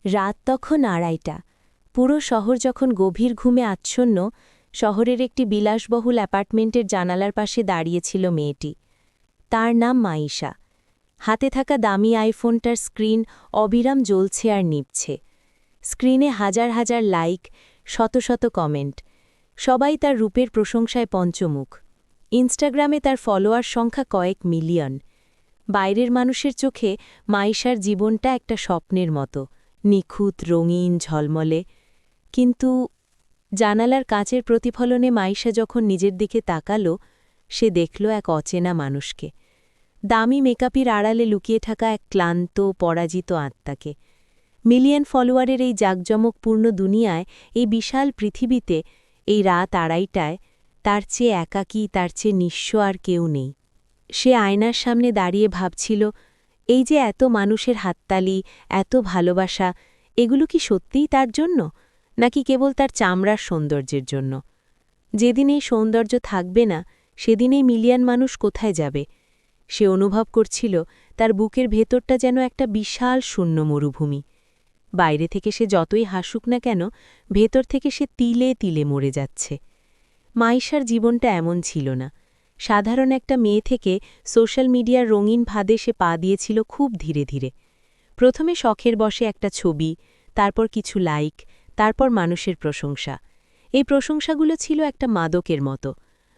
রাত তখন ২:৩০। পুরো শহর যখন গভীর ঘুমে আচ্ছন্ন, শহরের একটি বিলাসবহুল অ্যাপার্টমেন্টের জানালার পাশে দাঁড়িয়েছিল মেয়েটি। তার নাম মাইশা। হাতে থাকা দামি আইফোনটার স্ক্রিন অবিরাম জ্বলছে আর নিভছে। স্ক্রিনে হাজার হাজার লাইক, শত শত কমেন্ট। সবাই তার রূপের প্রশংসায় পঞ্চমুখ। ইনস্টাগ্রামে তার ফলোয়ার সংখ্যা কয়েক মিলিয়ন। বাইরের মানুষের চোখে মাইশার জীবনটা একটা স্বপ্নের মতো, নিখুঁত, রঙিন, ঝলমলে। কিন্তু জানালার কাচের প্রতিফলনে মাইশা যখন নিজের দিকে তাকালো, সে দেখল এক অচেনা মানুষকে। দামি মেকআপের আড়ালে লুকিয়ে থাকা এক ক্লান্ত, পরাজিত আত্মাকে। মিলিয়ন ফলোয়ারের এই জাঁকজমকপূর্ণ দুনিয়ায়, এই বিশাল পৃথিবীতে, এই রাত ২:৩০টায় তার চেয়ে একাকী, তার চেয়ে নিঃস্ব আর কেউ নেই। সে আয়নার সামনে দাঁড়িয়ে ভাবছিল, এই যে এত মানুষের হাততালি, এত ভালোবাসা, এগুলো কি সত্যিই তার জন্য, নাকি কেবল তার চামড়ার সৌন্দর্যের জন্য? যেদিন এই সৌন্দর্য থাকবে না, সেদিন এই মিলিয়ন মানুষ কোথায় যাবে? সে অনুভব করছিল তার বুকের ভেতরটা যেন একটা বিশাল শূন্য মরুভূমি। বাইরে থেকে সে যতই হাসুক না কেন, ভেতর থেকে সে তিলে তিলে মরে যাচ্ছে। মাইশার জীবনটা এমন ছিল না। সাধারণ একটা মেয়ে থেকে সোশ্যাল মিডিয়ার রঙিন ফাঁদে সে পা দিয়েছিল খুব ধীরে ধীরে। প্রথমে শখের বশে একটা ছবি, তারপর কিছু লাইক, তারপর মানুষের প্রশংসা। এই প্রশংসাগুলো ছিল একটা মাদকের মতো।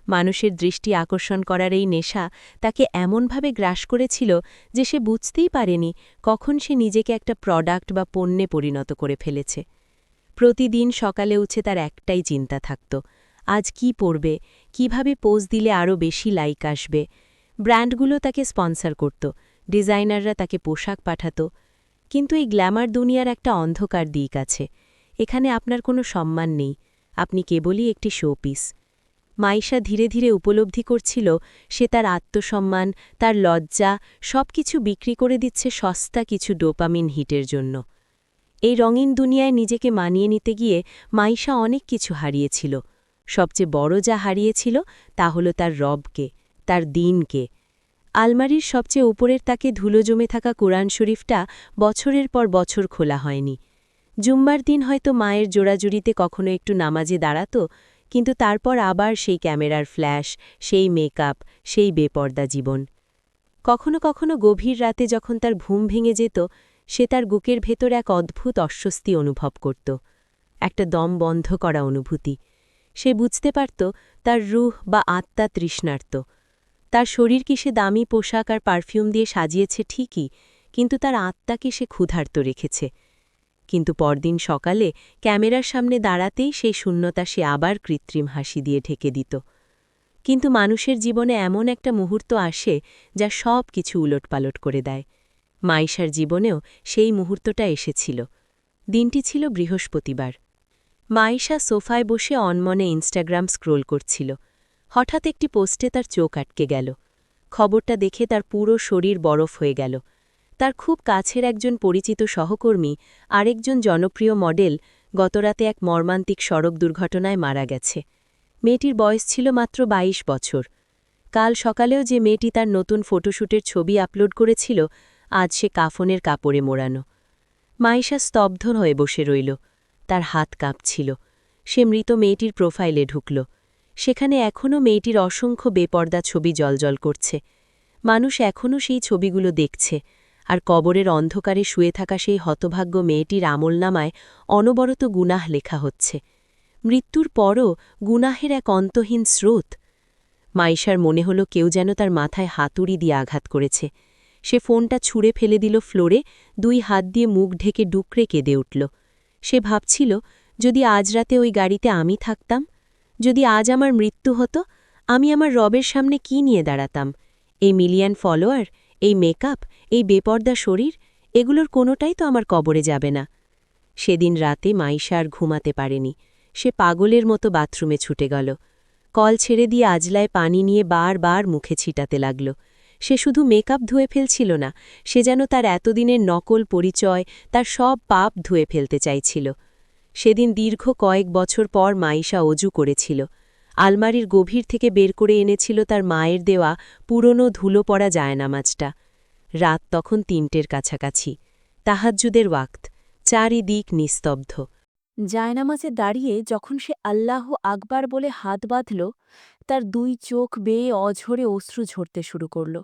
মানুষের দৃষ্টি আকর্ষণ করার এই নেশা তাকে এমনভাবে গ্রাস করেছিল যে সে বুঝতেই পারেনি কখন সে নিজেকে একটা প্রোডাক্ট বা পণ্যে পরিণত করে ফেলেছে। প্রতিদিন সকালে উঠে তার একটাই চিন্তা থাকত, আজ কি পরবে, কিভাবে পোজ দিলে আরও বেশি লাইক আসবে। ব্র্যান্ডগুলো তাকে স্পন্সর করত, ডিজাইনাররা তাকে পোশাক পাঠাত। কিন্তু এই গ্ল্যামার দুনিয়ার একটা অন্ধকার দিক আছে। এখানে আপনার কোনো সম্মান নেই, আপনি কেবলই একটি শোপিস। মাইশা ধীরে ধীরে উপলব্ধি করছিল সে তার আত্মসম্মান, তার লজ্জা সবকিছু বিক্রি করে দিচ্ছে সস্তা কিছু ডোপামিন হিটের জন্য। এই রঙিন দুনিয়ায় নিজেকে মানিয়ে নিতে গিয়ে মাইশা অনেক কিছু হারিয়েছিল। সবচেয়ে বড় যা হারিয়েছিল তা হল তার রবকে, তার দিনকে। আলমারির সবচেয়ে উপরের তাকে ধুলো জমে থাকা কোরআন শরীফটা বছরের পর বছর খোলা হয়নি। জুম্মার দিন হয়তো মায়ের জোড়াজুড়িতে কখনো একটু নামাজে দাঁড়াত, কিন্তু তারপর আবার সেই ক্যামেরার ফ্ল্যাশ, সেই মেকআপ, সেই বেপর্দা জীবন। কখনো কখনো গভীর রাতে যখন তার ঘুম ভেঙে যেত, সে তার বুকের ভেতর এক অদ্ভুত অস্বস্তি অনুভব করত, একটা দম বন্ধ করা অনুভূতি। সে বুঝতে পারত তার রুহ বা আত্মা তৃষ্ণার্ত। তার শরীরকে সে দামি পোশাক আর পারফিউম দিয়ে সাজিয়েছে ঠিকই, কিন্তু তার আত্মাকে সে ক্ষুধার্ত রেখেছে। কিন্তু পরদিন সকালে ক্যামেরার সামনে দাঁড়াতেই সেই শূন্যতা সে আবার কৃত্রিম হাসি দিয়ে ঢেকে দিত। কিন্তু মানুষের জীবনে এমন একটা মুহূর্ত আসে যা সব কিছু উলটপালট করে দেয়। মাইশার জীবনেও সেই মুহূর্তটা এসেছিল। দিনটি ছিল বৃহস্পতিবার। মাইশা সোফায় বসে অনমনে ইনস্টাগ্রাম স্ক্রোল করছিল। হঠাৎ একটি পোস্টে তার চোখ আটকে গেল। খবরটা দেখে তার পুরো শরীর বরফ হয়ে গেল। তার খুব কাছের একজন পরিচিত সহকর্মী, আরেকজন জনপ্রিয় মডেল, গতরাতে এক মর্মান্তিক সড়ক দুর্ঘটনায় মারা গেছে। মেয়েটির বয়স ছিল মাত্র ২২ বছর। কাল সকালেও যে মেয়েটি তার নতুন ফটোশ্যুটের ছবি আপলোড করেছিল, আজ সে কাফনের কাপড়ে মোড়ানো। মাইশা স্তব্ধ হয়ে বসে রইল। তার হাত কাঁপছিল। সে মৃত মেয়েটির প্রোফাইলে ঢুকল। সেখানে এখনও মেয়েটির অসংখ্য বেপর্দা ছবি জ্বলজ্বল করছে। মানুষ এখনও সেই ছবিগুলো দেখছে, আর কবরের অন্ধকারে শুয়ে থাকা সেই হতভাগ্য মেয়েটির আমলনামায় অনবরত গুনাহ লেখা হচ্ছে। মৃত্যুর পরও গুনাহের এক অন্তহীন স্রোত। মাইশার মনে হল কেউ যেন তার মাথায় হাতুড়ি দিয়ে আঘাত করেছে। সে ফোনটা ছুঁড়ে ফেলে দিল ফ্লোরে, ২ হাত দিয়ে মুখ ঢেকে ডুকরে কেঁদে উঠল। সে ভাবছিল, যদি আজ রাতে ওই গাড়িতে আমি থাকতাম, যদি আজ আমার মৃত্যু হতো, আমি আমার রবের সামনে কি নিয়ে দাঁড়াতাম? এই মিলিয়ন ফলোয়ার, এই মেকআপ, এই বেপর্দা শরীর, এগুলোর কোনোটাই তো আমার কবরে যাবে না। সেদিন রাতে মাইশা আর ঘুমাতে পারেনি। সে পাগলের মতো বাথরুমে ছুটে গেল। কল ছেড়ে দিয়ে আজলায় পানি নিয়ে বারবার মুখে ছিটাতে লাগল। সে শুধু মেকআপ ধুয়ে ফেলছিল না, সে যেন তার এতদিনের নকল পরিচয়, তার সব পাপ ধুয়ে ফেলতে চাইছিল। সেদিন দীর্ঘ কয়েক বছর পর মাইশা অজু করেছিল। আলমারির গভীর থেকে বের করে এনেছিল তার মায়ের দেওয়া পুরনো ধুলো পড়া জায়নামাজটা। রাত তখন ৩টের কাছাকাছি। তাহাজ্জুদের ওয়াক্ত। চারিদিক নিস্তব্ধ। জায়নামাজে দাঁড়িয়ে যখন সে আল্লাহ আকবার বলে হাত বাঁধল, তার দুই চোখ বেয়ে অঝরে অশ্রু ঝরতে শুরু করল।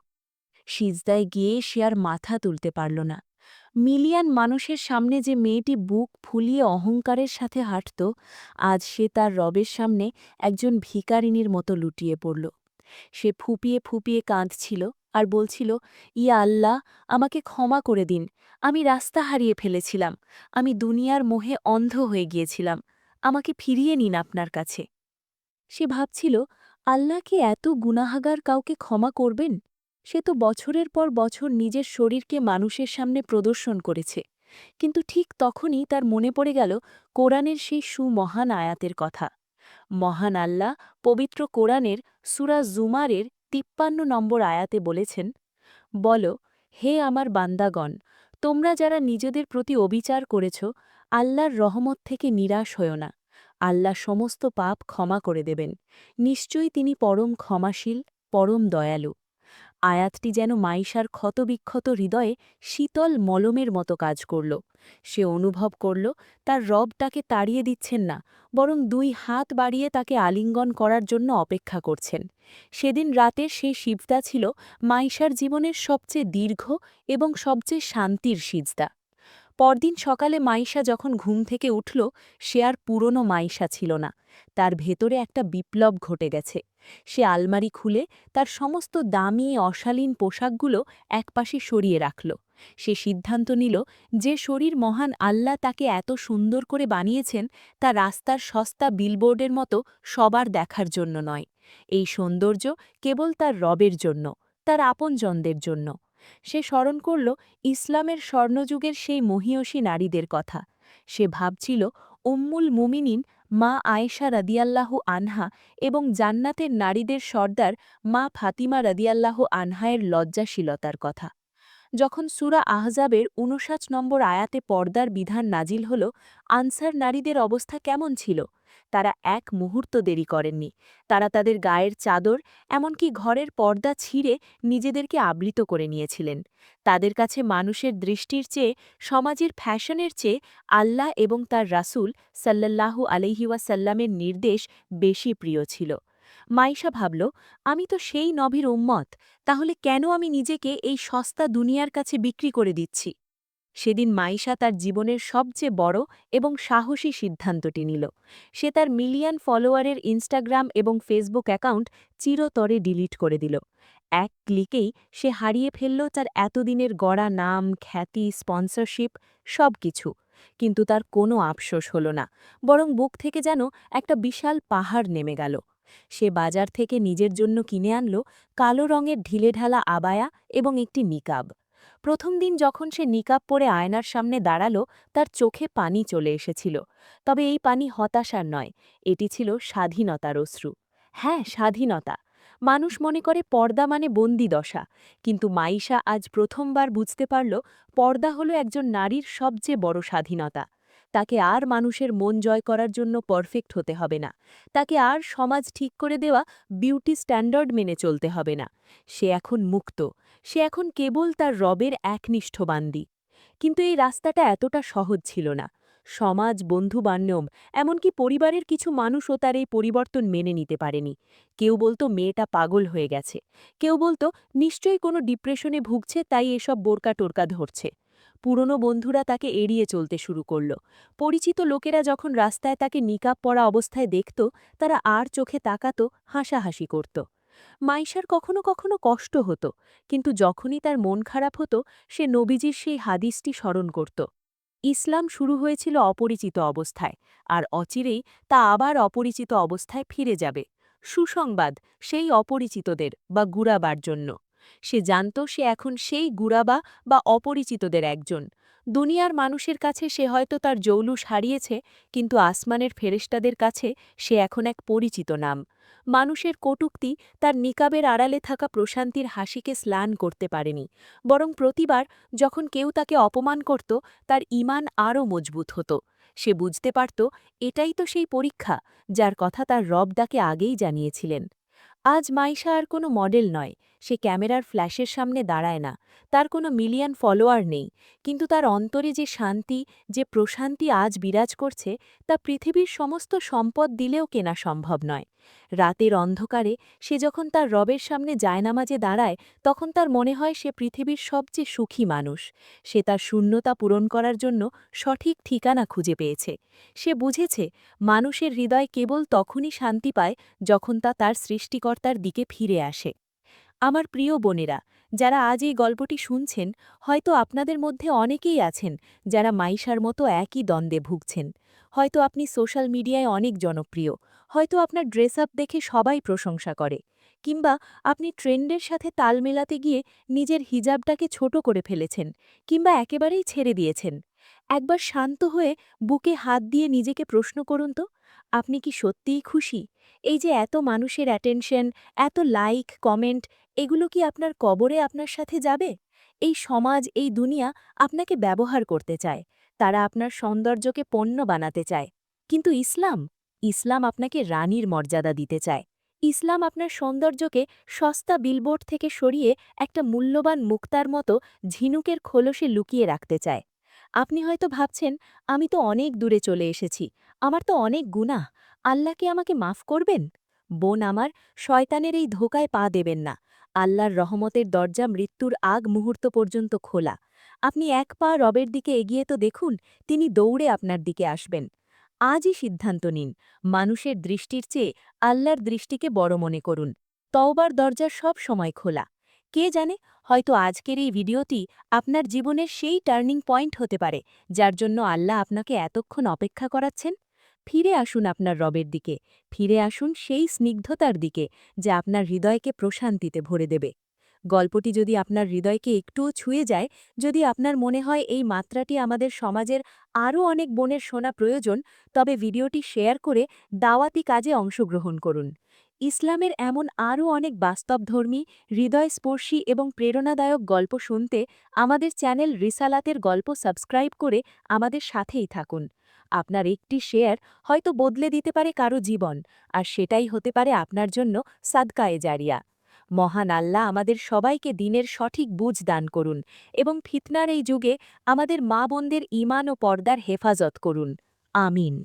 সিজদায় গিয়ে সে আর মাথা তুলতে পারল না। মিলিয়ন মানুষের সামনে যে মেয়েটি বুক ফুলিয়ে অহংকারের সাথে হাঁটত, আজ সে তার রবের সামনে একজন ভিখারিনীর মতো লুটিয়ে পড়ল। সে ফুপিয়ে ফুপিয়ে কাঁদছিল আর বলছিল, ইয়া আল্লাহ, আমাকে ক্ষমা করে দিন। আমি রাস্তা হারিয়ে ফেলেছিলাম। আমি দুনিয়ার মোহে অন্ধ হয়ে গিয়েছিলাম। আমাকে ফিরিয়ে নিন আপনার কাছে। সে ভাবছিল, আল্লাহ কি এত গুনাহাগার কাউকে ক্ষমা করবেন? সে তো বছরের পর বছর নিজের শরীরকে মানুষের সামনে প্রদর্শন করেছে। কিন্তু ঠিক তখনই তার মনে পড়ে গেল কোরআনের সেই সুমহান আয়াতের কথা। মহান আল্লাহ পবিত্র কোরআনের সূরা জুমারের ৫৩ নম্বর আয়াতে বলেছেন, বলো, হে আমার বান্দাগণ, তোমরা যারা নিজেদের প্রতি অবিচার করেছ, আল্লাহর রহমত থেকে নিরাশ হও না। আল্লাহ সমস্ত পাপ ক্ষমা করে দেবেন। নিশ্চয়ই তিনি পরম ক্ষমাশীল, পরম দয়ালু। আয়াতটি যেন মাইশার ক্ষতবিক্ষত হৃদয়ে শীতল মলমের মতো কাজ করল। সে অনুভব করল তার রব তাকে তাড়িয়ে দিচ্ছেন না, বরং দুই হাত বাড়িয়ে তাকে আলিঙ্গন করার জন্য অপেক্ষা করছেন। সেদিন রাতের সেই সিজদা ছিল মাইশার জীবনের সবচেয়ে দীর্ঘ এবং সবচেয়ে শান্তির সিজদা। পরদিন সকালে মাইশা যখন ঘুম থেকে উঠল, সে আর পুরনো মাইশা ছিল না। তার ভেতরে একটা বিপ্লব ঘটে গেছে। সে আলমারি খুলে তার সমস্ত দামি অশালীন পোশাকগুলো একপাশে সরিয়ে রাখল। সে সিদ্ধান্ত নিল, যে শরীর মহান আল্লাহ তাকে এত সুন্দর করে বানিয়েছেন, তা রাস্তার সস্তা বিলবোর্ডের মতো সবার দেখার জন্য নয়। এই সৌন্দর্য কেবল তার রবের জন্য, তার আপনজনদের জন্য। সে স্মরণ করল ইসলামের স্বর্ণযুগের সেই মহীয়সী নারীদের কথা। সে ভাবছিল উম্মুল মুমিনিন মা আয়েশা রাদিয়াল্লাহু আনহা এবং জান্নাতের নারীদের সর্দার মা ফাতিমা রাদিয়াল্লাহু আনহায়ের লজ্জাশীলতার কথা। যখন সূরা আহজাবের ৫৯ নম্বর আয়াতে পর্দার বিধান নাজিল হল, আনসার নারীদের অবস্থা কেমন ছিল? তারা এক মুহূর্ত দেরি করেননি। তারা তাদের গায়ের চাদর, এমনকি ঘরের পর্দা ছিঁড়ে নিজেদেরকে আবৃত করে নিয়েছিলেন। তাদের কাছে মানুষের দৃষ্টির চেয়ে, সমাজের ফ্যাশনের চেয়ে আল্লাহ এবং তার রাসূল সাল্লাল্লাহু আলাইহি ওয়াসাল্লামের নির্দেশ বেশি প্রিয় ছিল। মাইশা ভাবল, আমি তো সেই নবীর উম্মত, তাহলে কেন আমি নিজেকে এই সস্তা দুনিয়ার কাছে বিক্রি করে দিচ্ছি? সেদিন মাইশা তার জীবনের সবচেয়ে বড় এবং সাহসী সিদ্ধান্তটি নিল। সে তার মিলিয়ন ফলোয়ারের ইনস্টাগ্রাম এবং ফেসবুক অ্যাকাউন্ট চিরতরে ডিলিট করে দিল। এক ক্লিকেই সে হারিয়ে ফেলল তার এতদিনের গড়া নাম, খ্যাতি, স্পন্সরশিপ, সবকিছু। কিন্তু তার কোনো আফসোস হল না, বরং বুক থেকে যেন একটা বিশাল পাহাড় নেমে গেল। সে বাজার থেকে নিজের জন্য কিনে আনল কালো রঙের ঢিলেঢালা আবায়া এবং একটি নিকাব। প্রথম দিন যখন সে নিকাব পরে আয়নার সামনে দাঁড়ালো, তার চোখে পানি চলে এসেছিল। তবে এই পানি হতাশার নয়, এটি ছিল স্বাধীনতার অশ্রু। হ্যাঁ, স্বাধীনতা। মানুষ মনে করে পর্দা মানে বন্দি দশা, কিন্তু মাইশা আজ প্রথমবার বুঝতে পারল পর্দা হলো একজন নারীর সবচেয়ে বড় স্বাধীনতা। তাকে আর মানুষের মন জয় করার জন্য পারফেক্ট হতে হবে না। তাকে আর সমাজ ঠিক করে দেওয়া বিউটি স্ট্যান্ডার্ড মেনে চলতে হবে না। সে এখন মুক্ত। সে এখন কেবল তার রবের একনিষ্ঠ বান্দী। কিন্তু এই রাস্তাটা এতটা সহজ ছিল না। সমাজ, বন্ধু-বান্ধব, এমনকি পরিবারের কিছু মানুষও তার এই পরিবর্তন মেনে নিতে পারেনি। কেউ বলতো মেয়েটা পাগল হয়ে গেছে। কেউ বলতো নিশ্চয়ই কোনো ডিপ্রেশনে ভুগছে, তাই এসব বোরকা-টোরকা ধরছে। পুরনো বন্ধুরা তাকে এড়িয়ে চলতে শুরু করল। পরিচিত লোকেরা যখন রাস্তায় তাকে নিকাব পরা অবস্থায় দেখত, তারা আর চোখে তাকাত, হাসাহাসি করত। মাইশার কখনো কখনো কষ্ট হতো, কিন্তু যখনই তার মন খারাপ হতো, সে নবীজির সেই হাদিসটি স্মরণ করত। ইসলাম শুরু হয়েছিল অপরিচিত অবস্থায়, আর অচিরেই তা আবার অপরিচিত অবস্থায় ফিরে যাবে। সুসংবাদ সেই অপরিচিতদের বা গুড়াবার জন্য। সে জানত সে এখন সেই গুড়াবা বা অপরিচিতদের একজন। দুনিয়ার মানুষের কাছে সে হয়তো তার জৌলুস হারিয়েছে, কিন্তু আসমানের ফেরেশতাদের কাছে সে এখন এক পরিচিত নাম। মানুষের কটূক্তি তার নিকাবের আড়ালে থাকা প্রশান্তির হাসিকে স্লান করতে পারেনি, বরং প্রতিবার যখন কেউ তাকে অপমান করত, তার ঈমান আরও মজবুত হতো। সে বুঝতে পারত এটাই তো সেই পরীক্ষা, যার কথা তার রব তাকে আগেই জানিয়েছিলেন। আজ মাইশা আর কোনো মডেল নয়, সে ক্যামেরার ফ্ল্যাশের সামনে দাঁড়ায় না, তার কোনো মিলিয়ন ফলোয়ার নেই, কিন্তু তার অন্তরে যে শান্তি, যে প্রশান্তি আজ বিরাজ করছে, তা পৃথিবীর সমস্ত সম্পদ দিলেও কেনা সম্ভব নয়। রাতের অন্ধকারে সে যখন তার রবের সামনে জায়নামাজে দাঁড়ায়, তখন তার মনে হয় সে পৃথিবীর সবচেয়ে সুখী মানুষ। সে তার শূন্যতা পূরণ করার জন্য সঠিক ঠিকানা খুঁজে পেয়েছে। সে বুঝেছে মানুষের হৃদয় কেবল তখনই শান্তি পায় যখন তা তার সৃষ্টিকর্তার দিকে ফিরে আসে। আমার প্রিয় বোনেরা, যারা আজ এই গল্পটি শুনছেন, হয়তো আপনাদের মধ্যে অনেকেই আছেন যারা মাইশার মতো একই দ্বন্দ্বে ভুগছেন। হয়তো আপনি সোশ্যাল মিডিয়ায় অনেক জনপ্রিয়, হয়তো আপনার ড্রেস আপ দেখে সবাই প্রশংসা করে, কিংবা আপনি ট্রেন্ডের সাথে তাল মেলাতে গিয়ে নিজের হিজাবটাকে ছোট করে ফেলেছেন, কিংবা একেবারেই ছেড়ে দিয়েছেন। একবার শান্ত হয়ে বুকে হাত দিয়ে নিজেকে প্রশ্ন করুন তো, আপনি কি সত্যিই খুশি? এই যে এত মানুষের অ্যাটেনশন, এত লাইক, কমেন্ট, এগুলো কি আপনার কবরে আপনার সাথে যাবে? এই সমাজ, এই দুনিয়া আপনাকে ব্যবহার করতে চায়। তারা আপনার সৌন্দর্যকে পণ্য বানাতে চায়। কিন্তু ইসলাম, ইসলাম আপনাকে রানীর মর্যাদা দিতে চায়। ইসলাম আপনার সৌন্দর্যকে সস্তা বিলবোর্ড থেকে সরিয়ে একটা মূল্যবান মুক্তার মতো ঝিনুকের খোলসে লুকিয়ে রাখতে চায়। আপনি হয়তো ভাবছেন, আমি তো অনেক দূরে চলে এসেছি, আমার তো অনেক গুনাহ, আল্লাহ কি আমাকে মাফ করবেন? বোন আমার, শয়তানের এই ধোকায় পা দেবেন না। আল্লাহর রহমতের দরজা মৃত্যুর আগ মুহূর্ত পর্যন্ত খোলা। আপনি এক পা রবের দিকে এগিয়ে তো দেখুন, তিনি দৌড়ে আপনার দিকে আসবেন। আজই সিদ্ধান্ত নিন, মানুষের দৃষ্টির চেয়ে আল্লাহর দৃষ্টিকে বড় মনে করুন। তওবার দরজা সব সময় খোলা। কে জানে, হয়তো আজকের এই ভিডিওটি আপনার জীবনের সেই টার্নিং পয়েন্ট হতে পারে, যার জন্য আল্লাহ আপনাকে এতক্ষণ অপেক্ষা করাচ্ছেন। ফিরে আসুন আপনার রবের দিকে, ফিরে আসুন সেই স্নিগ্ধতার দিকে, যা আপনার হৃদয়কে প্রশান্তিতে ভরে দেবে। গল্পটি যদি আপনার হৃদয়কে একটুও ছুঁয়ে যায়, যদি আপনার মনে হয় এই মাত্রাটি আমাদের সমাজের আরও অনেক বোনের শোনা প্রয়োজন, তবে ভিডিওটি শেয়ার করে দাওয়াতি কাজে অংশগ্রহণ করুন। ইসলামের এমন আরও অনেক বাস্তবধর্মী, হৃদয়স্পর্শী এবং প্রেরণাদায়ক গল্প শুনতে আমাদের চ্যানেল রিসালাতের গল্প সাবস্ক্রাইব করে আমাদের সাথেই থাকুন। আপনার একটি শেয়ার হয়তো বদলে দিতে পারে কারো জীবন, আর সেটাই হতে পারে আপনার জন্য সাদকায়ে জারিয়া। মহান আল্লাহ আমাদের সবাইকে দিনের সঠিক বুঝ দান করুন এবং ফিতনার এই যুগে আমাদের মা বোনদের ঈমান ও পর্দার হেফাজত করুন। আমিন।